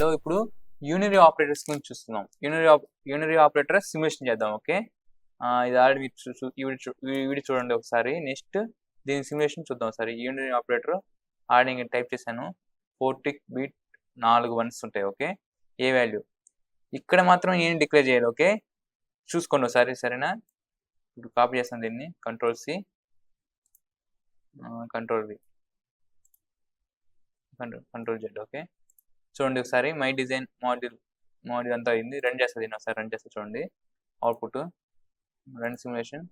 లో ఇప్పుడు unary operators గురించి చూస్తున్నాం. యూనరీ ఆపరేటర్ సిమ్యులేషన్ చేద్దాం. ఓకే, ఇది ఆల్రెడీ వీడియో చూడండి ఒకసారి. నెక్స్ట్ దీని సిమ్యులేషన్ చూద్దాం ఒకసారి. యూనరీ ఆపరేటర్ ఆల్రెడీ నేను టైప్ చేశాను. 4 బిట్ 4 వన్స్ ఉంటాయి. ఓకే, ఏ వాల్యూ ఇక్కడ మాత్రం ఏం డిక్లేర్ చేయాలి. ఓకే, చూసుకోండి ఒకసారి. సరేనా, ఇప్పుడు కాపీ చేస్తాను దీన్ని. Control C, control V, control Z. Okay, చూడండి ఒకసారి. మై డిజైన్ మాడ్యూల్ అంతా అయింది. రన్ చేస్తుంది దీన్ని ఒకసారి. రన్ చేస్తే చూడండి output. Run simulation,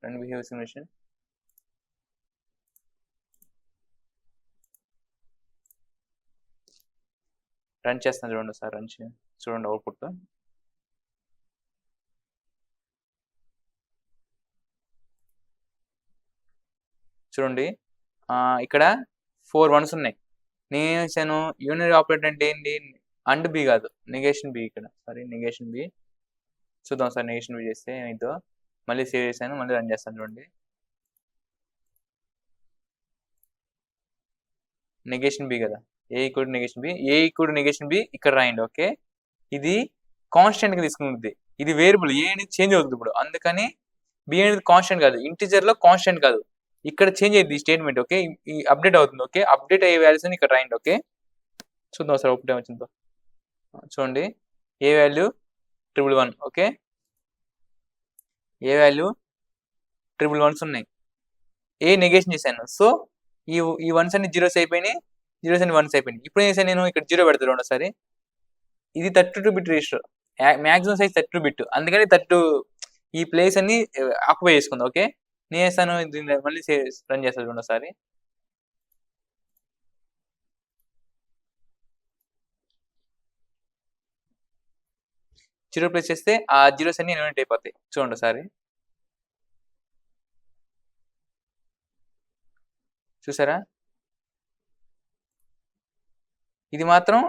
run behave simulation. Run చేస్తాను చూడండి ఒకసారి. రన్ చూడండి అవుట్పుట్. చూడండి ఇక్కడ 4 వన్స్ ఉన్నాయి. నేను చేశాను యూనరీ ఆపరేటర్ అంటే ఏంటి, అండ్ బి కాదు, నెగేషన్ బి. ఇక్కడ సారీ, నెగేషన్ బి. చూద్దాం సార్. నెగేషన్ బి చేస్తే ఏమైందో. మళ్ళీ సేవ్ చేశాను, మళ్ళీ రన్ చేస్తాను చూడండి. నెగేషన్ బి కదా, ఏ ఈక్వల్ నెగేషన్ బి, ఏ ఈక్వల్ నెగేషన్ బి ఇక్కడ రాయండి. ఓకే, ఇది కాన్స్టెంట్గా తీసుకుంటుంది. ఇది వేరియబుల్, ఏ అనేది చేంజ్ అవుతుంది ఇప్పుడు. అందుకని బి అనేది కాన్స్టెంట్ కాదు, ఇంటిజర్లో కాన్స్టెంట్ కాదు. ఇక్కడ చేంజ్ అయ్యింది స్టేట్మెంట్. ఓకే, ఈ అప్డేట్ అవుతుంది. ఓకే, అప్డేట్ అయ్యే వాల్యూస్ అని ఇక్కడ రాయండి. ఓకే, చూద్దాం సార్ అవుట్పుట్ ఏమొచ్చిందో. చూడండి, ఏ వాల్యూ 111. ఓకే, ఏ వాల్యూ 111 ఉన్నాయి. ఏ నెగేషన్ చేశాను. సో ఈ వన్స్ అన్ని జీరోస్ అయిపోయినాయి, జీరోస్ అన్ని వన్స్ అయిపోయినాయి. ఇప్పుడు ఏం చేశాను నేను, ఇక్కడ 0 పెడతాను ఒకసారి. ఇది 32 bit register, maximum size 32 bit. అందుకని 32 ఈ ప్లేస్ అన్ని ఆక్యుపై చేసుకుంది. ఓకే, నేను చేస్తాను దీన్ని మళ్ళీ రన్ చేస్తాను చూడండి ఒకసారి. జీరో ప్లేస్ చేస్తే ఆ జీరోస్ అన్ని ఎలిమినేట్ అయిపోతాయి. చూడండి ఒకసారి. చూసారా, ఇది మాత్రం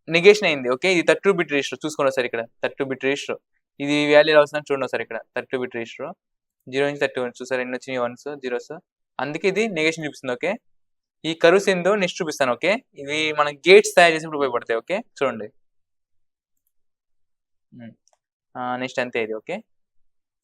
నెగేషన్ అయింది. ఓకే, ఇది 32 బిట్ రిజిస్టర్. చూసుకోండి ఒకసారి. ఇక్కడ 32 బిట్ రిజిస్టర్. ఇది వాల్యూ అవుతుందని చూడండి ఒకసారి. ఇక్కడ 32 బిట్ రిజిస్టర్, 0 నుంచి 31. చూసారా, ఎన్ని వచ్చినాయి వన్స్, జీరోస్. అందుకే ఇది నెగేషన్ చూపిస్తుంది. ఓకే, ఈ కర్వ్స్ ఏందో నెక్స్ట్ చూపిస్తాను. ఓకే, ఇవి మనం గేట్స్ తయారు చేసినప్పుడు ఉపయోగపడతాయి. ఓకే, చూడండి. నెక్స్ట్ అంతే ఇది. ఓకే.